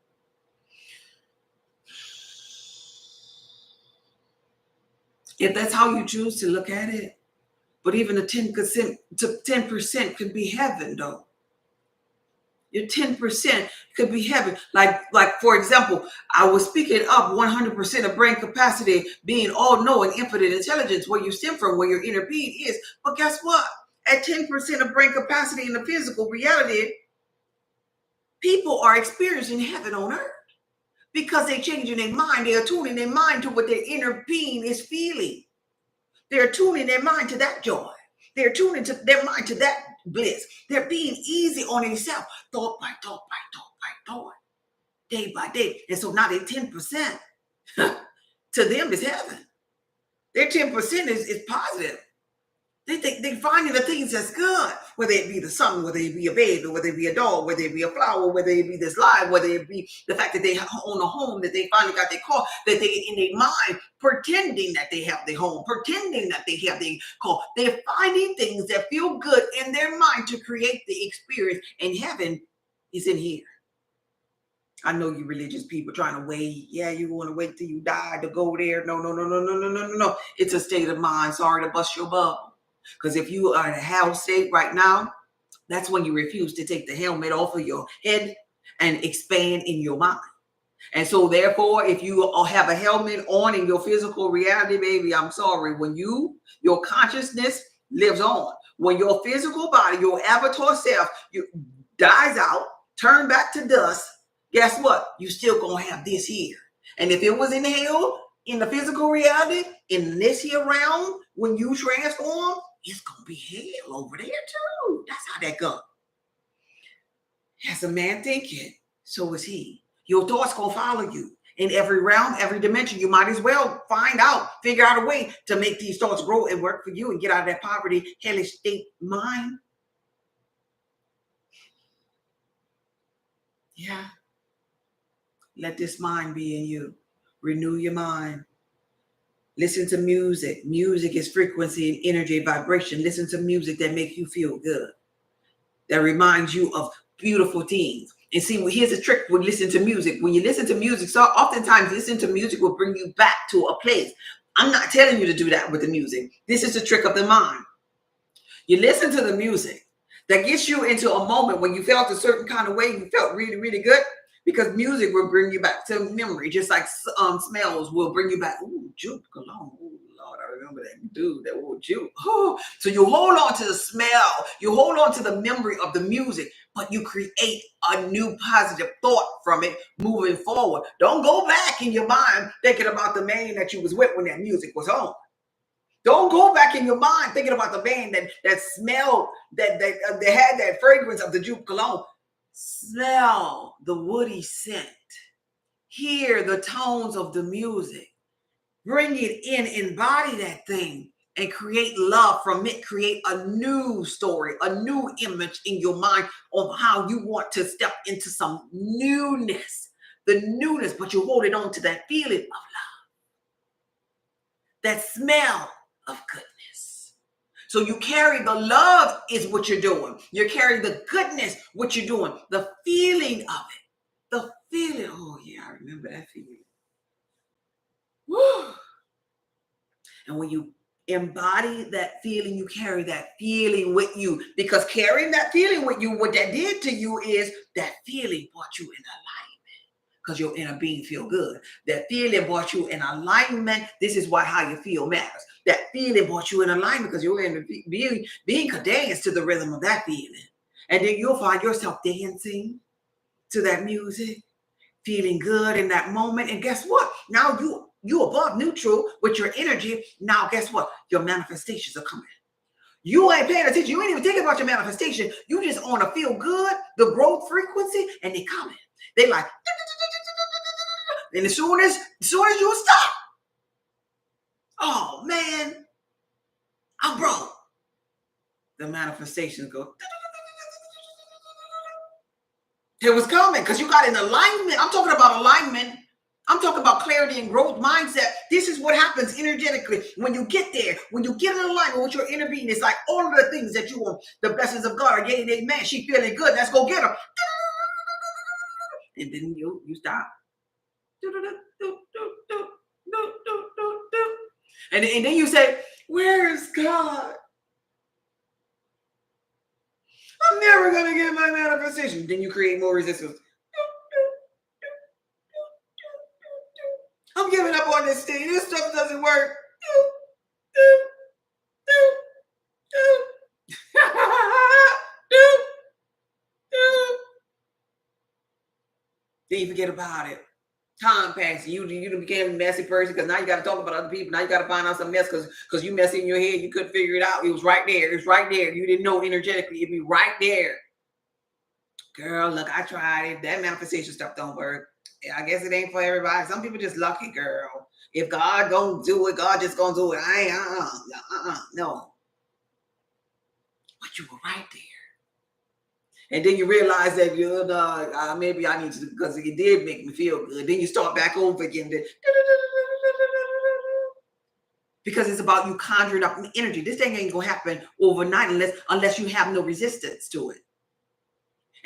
Speaker 1: If that's how you choose to look at it, but even a 10% could be heaven, though. Your 10% could be heaven. Like for example, I was speaking up 100% of brain capacity being all knowing, infinite intelligence, where you stem from, where your inner being is. But guess what? At 10% of brain capacity in the physical reality, people are experiencing heaven on earth because they're changing their mind. They are tuning their mind to what their inner being is feeling. They're tuning their mind to that joy. They're tuning to their mind to that bliss. They're being easy on themselves, thought by thought by thought by thought, day by day. And so now they're 10%. To them is heaven. Their 10% is positive. They're finding the things that's good, whether it be the sun, whether it be a baby, whether it be a dog, whether it be a flower, whether it be this life, whether it be the fact that they own a home, that they finally got their car, that they in their mind pretending that they have their home, pretending that they have their car. They're finding things that feel good in their mind to create the experience, and heaven is in here. I know you religious people trying to wait. Yeah, you want to wait till you die to go there. No, no, no, no, no, no, no, no, no. It's a state of mind. Sorry to bust your bubble. Because if you are in a hell state right now, that's when you refuse to take the helmet off of your head and expand in your mind. And so therefore, if you have a helmet on in your physical reality, baby, I'm sorry. When your consciousness lives on, when your physical body, your avatar self, dies out, turn back to dust, guess what? You still gonna have this here. And if it was in hell, in the physical reality, in this here realm, when you transform, it's gonna be hell over there too. That's how that goes. As a man thinking, so is he. Your thoughts gonna follow you in every realm, every dimension. You might as well figure out a way to make these thoughts grow and work for you and get out of that poverty, hellish state mind. Yeah. Let this mind be in you. Renew your mind. Listen to music. Music is frequency and energy, vibration. Listen to music that makes you feel good, that reminds you of beautiful things. And see, here's a trick when listening to music. When you listen to music, so oftentimes listening to music will bring you back to a place. I'm not telling you to do that with the music. This is a trick of the mind. You listen to the music that gets you into a moment when you felt a certain kind of way, you felt really, really good, because music will bring you back to memory, just like smells will bring you back. Ooh, juke cologne. Ooh, Lord, I remember that dude, that old juke. Oh, so you hold on to the smell, you hold on to the memory of the music, but you create a new positive thought from it moving forward. Don't go back in your mind thinking about the man that you was with when that music was on. Don't go back in your mind thinking about the band that smelled, that had that fragrance of the juke cologne. Smell the woody scent. Hear the tones of the music. Bring it in, embody that thing, and create love from it. Create a new story, a new image in your mind of how you want to step into some newness. The newness, but you hold it on to that feeling of love, that smell of goodness. So you carry the love is what you're doing. You're carrying the goodness, what you're doing. The feeling of it. The feeling. Oh yeah, I remember that feeling. Woo. And when you embody that feeling, you carry that feeling with you. Because carrying that feeling with you, what that did to you is that feeling brought you in alignment. Because your inner being feel good. That feeling brought you in alignment. This is why how you feel matters. That feeling brought you in alignment because you're in being could dance to the rhythm of that feeling. And then you'll find yourself dancing to that music, feeling good in that moment. And guess what? Now you above neutral with your energy. Now guess what? Your manifestations are coming. You ain't paying attention. You ain't even thinking about your manifestation. You just on a feel good, the growth frequency, and they coming. They like, and as soon as you stop, oh man, I'm broke. The manifestations go. It was coming because you got an alignment. I'm talking about alignment. I'm talking about clarity and growth mindset. This is what happens energetically when you get there, when you get in alignment with your inner being. It's like all of the things that you want, the blessings of God are yay and amen. She feeling good. Let's go get her. And then you stop. And then you say, where is God? I'm never going to get my manifestation. Then you create more resistance. I'm giving up on this thing. This stuff doesn't work. Then you forget about it. Time passes. You became a messy person because now you got to talk about other people. Now you got to find out some mess because you messy in your head. You couldn't figure it out. It was right there. It was right there. You didn't know energetically. It'd be right there. Girl, look, I tried it. That manifestation stuff don't work. I guess it ain't for everybody. Some people just lucky, girl. If God gonna do it, God just gonna do it. I ain't, no. But you were right there. And then you realize that maybe I need to, because it did make me feel good. Then you start back over again. Because it's about you conjuring up energy. This thing ain't gonna happen overnight unless you have no resistance to it.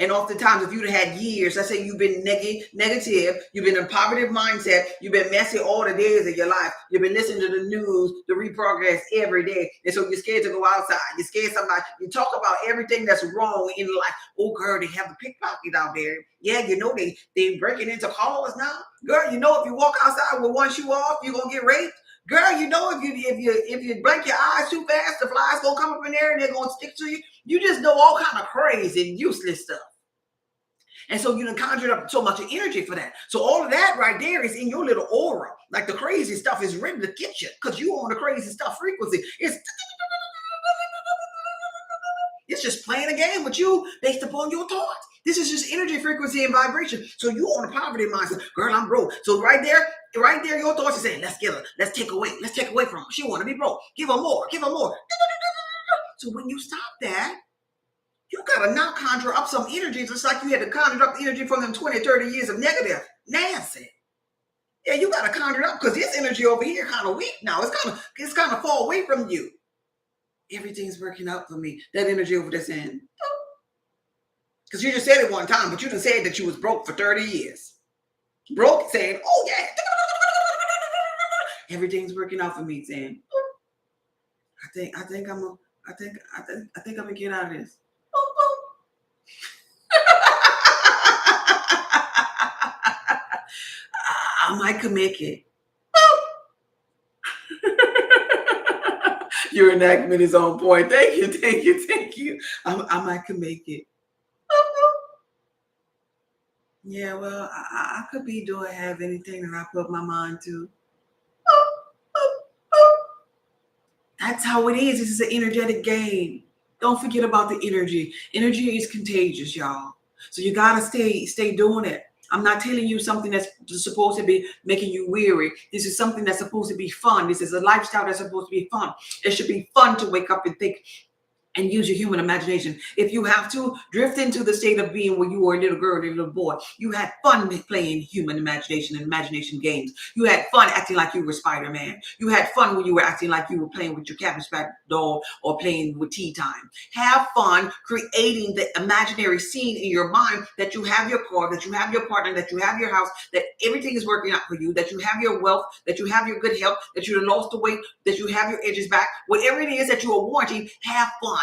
Speaker 1: And oftentimes, if you'd had years, let's say you've been negative, you've been in a poverty mindset, you've been messy all the days of your life, you've been listening to the news, the reprogress every day. And so you're scared to go outside. You're scared somebody, you talk about everything that's wrong in life. Oh, girl, they have the pickpocket out there. Yeah, you know, they breaking into cars now. Girl, you know, if you walk outside with one shoe off, you're going to get raped. Girl, you know, if you blink your eyes too fast, the flies gonna come up in there and they're gonna stick to you. You just know all kind of crazy and useless stuff. And so you done conjured up so much energy for that. So all of that right there is in your little aura. Like the crazy stuff is ready to get you because you on the crazy stuff frequency. It's just playing a game with you based upon your thoughts. This is just energy, frequency, and vibration. So you on a poverty mindset. Girl, I'm broke. So right there, your thoughts are saying, let's get her. Let's take away from her. She want to be broke. Give her more. So when you stop that, you got to now conjure up some energy, just like you had to conjure up the energy from them 20, 30 years of negative Nancy. Yeah, you got to conjure it up because this energy over here kind of weak now. It's kind of far away from you. Everything's working out for me. That energy over this end. Because you just said it one time, but you just said that you was broke for 30 years. Broke, saying, oh yeah. Everything's working out for me, saying, I think I'm gonna get out of this. I might can make it. Your enactment is on point. Thank you. I might can make it. Yeah, well, I could be doing have anything that I put my mind to. That's how it is. This is an energetic game. Don't forget about the energy. Energy is contagious, y'all. So you gotta stay doing it. I'm not telling you something that's supposed to be making you weary. This is something that's supposed to be fun. This is a lifestyle that's supposed to be fun. It should be fun to wake up and think and use your human imagination. If you have to, drift into the state of being where you were a little girl or a little boy. You had fun playing human imagination and imagination games. You had fun acting like you were Spider-Man. You had fun when you were acting like you were playing with your Cabbage Patch doll or playing with Tea Time. Have fun creating the imaginary scene in your mind that you have your car, that you have your partner, that you have your house, that everything is working out for you, that you have your wealth, that you have your good health, that you lost the weight, that you have your edges back. Whatever it is that you are wanting, have fun.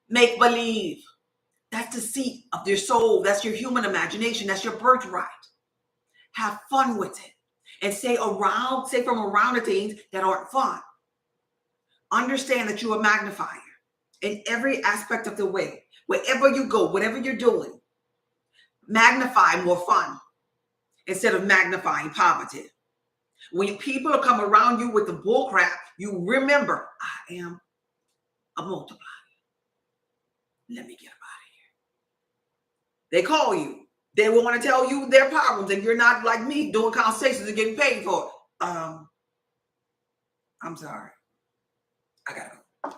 Speaker 1: Make believe. That's the seat of your soul. That's your human imagination. That's your birthright. Have fun with it. And stay from around the things that aren't fun. Understand that you are a magnifier in every aspect of the way. Wherever you go, whatever you're doing, magnify more fun instead of magnifying poverty. When people come around you with the bull crap, you remember, I am a multiplier. Let me get up out of here. They call you. They want to tell you their problems, and you're not like me doing consultations and getting paid for it. I'm sorry. I gotta go.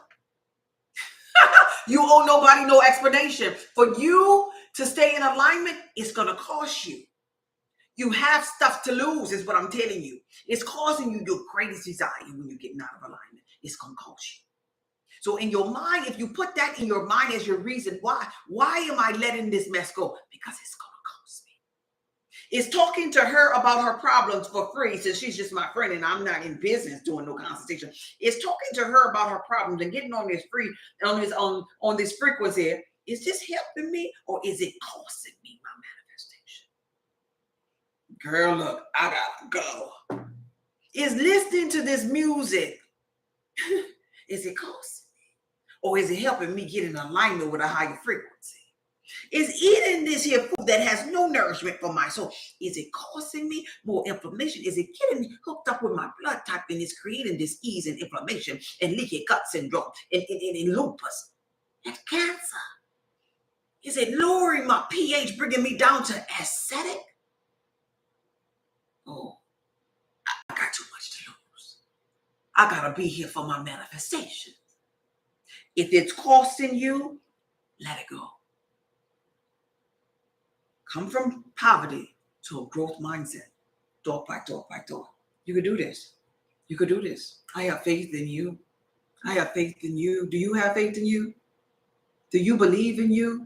Speaker 1: You owe nobody no explanation. For you to stay in alignment, it's gonna cost you. You have stuff to lose, is what I'm telling you. It's causing you your greatest desire when you're getting out of alignment. It's gonna cost you. So in your mind, if you put that in your mind as your reason why am I letting this mess go? Because it's gonna cost me. It's talking to her about her problems for free, since she's just my friend and I'm not in business doing no consultation. It's talking to her about her problems and getting on this free, on this frequency. Is this helping me or is it costing me my manifestation? Girl, look, I gotta go. Is listening to this music, is it costing? Or is it helping me get in alignment with a higher frequency? Is eating this here food that has no nourishment for my soul, is it causing me more inflammation? Is it getting me hooked up with my blood type and it's creating disease and inflammation and leaky gut syndrome and lupus and cancer? Is it lowering my pH, bringing me down to acidic? Oh, I got too much to lose. I gotta be here for my manifestation. If it's costing you, let it go. Come from poverty to a growth mindset, door by door by door. You could do this. You could do this. I have faith in you. I have faith in you. Do you have faith in you? Do you believe in you?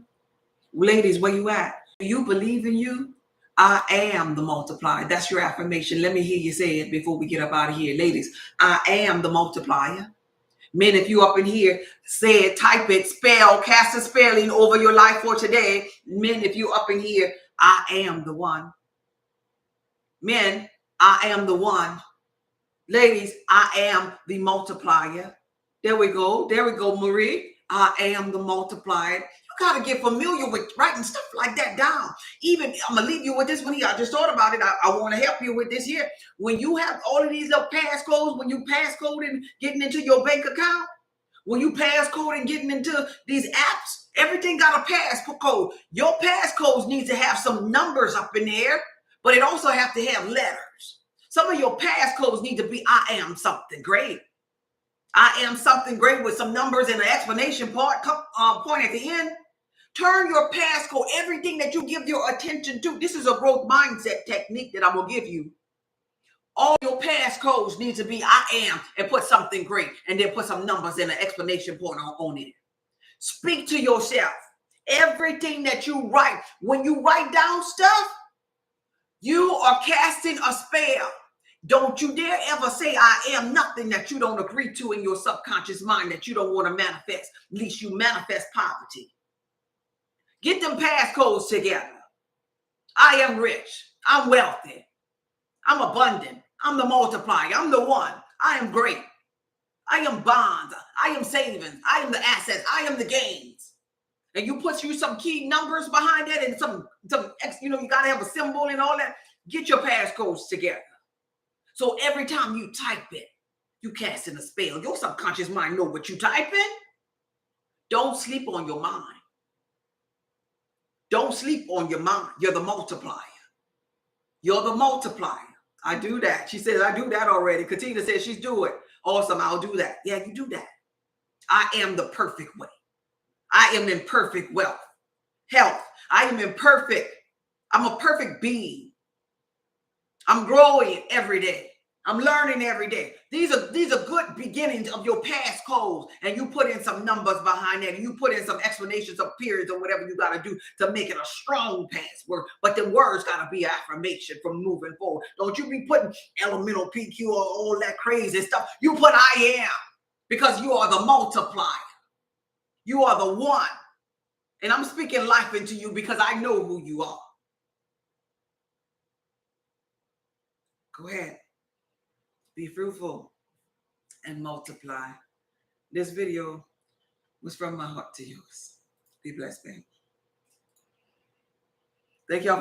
Speaker 1: Ladies, where you at? Do you believe in you? I am the multiplier. That's your affirmation. Let me hear you say it before we get up out of here. Ladies, I am the multiplier. Men, if you up in here, say it, type it, spell, cast a spelling over your life for today. Men, if you up in here, I am the one. Men, I am the one. Ladies, I am the multiplier. There we go. There we go, Marie. I am the multiplier. You got to get familiar with writing stuff like that down. Even, I'm going to leave you with this one here. I just thought about it. I want to help you with this here. When you have all of these little passcodes, when you passcode and getting into your bank account, when you passcode and getting into these apps, everything got a passcode. Your passcodes need to have some numbers up in there, but it also have to have letters. Some of your passcodes need to be, I am something great. I am something great with some numbers and an explanation point at the end. Turn your passcode, everything that you give your attention to. This is a growth mindset technique that I'm going to give you. All your passcodes need to be I am and put something great and then put some numbers and an explanation point on it. Speak to yourself. Everything that you write, when you write down stuff, you are casting a spell. Don't you dare ever say I am nothing that you don't agree to in your subconscious mind that you don't want to manifest. At least you manifest poverty. Get them passcodes together. I am rich. I'm wealthy. I'm abundant. I'm the multiplier. I'm the one. I am great. I am bonds. I am savings. I am the assets. I am the gains. And you put you some key numbers behind that and some you got to have a symbol and all that. Get your passcodes together. So every time you type it, you cast in a spell. Your subconscious mind know what you type in. Don't sleep on your mind. Don't sleep on your mind. You're the multiplier. You're the multiplier. I do that. She says, I do that already. Katina says she's doing it. Awesome. I'll do that. Yeah, you do that. I am the perfect way. I am in perfect health. I am in perfect. I'm a perfect being. I'm growing every day. I'm learning every day. These are good beginnings of your passcodes, and you put in some numbers behind that, and you put in some explanations of periods or whatever you got to do to make it a strong password. But the words got to be affirmation from moving forward. Don't you be putting elemental PQ or all that crazy stuff. You put I am, because you are the multiplier. You are the one. And I'm speaking life into you because I know who you are. Go ahead. Be fruitful and multiply. This video was from my heart to yours. Be blessed, man. Thank y'all for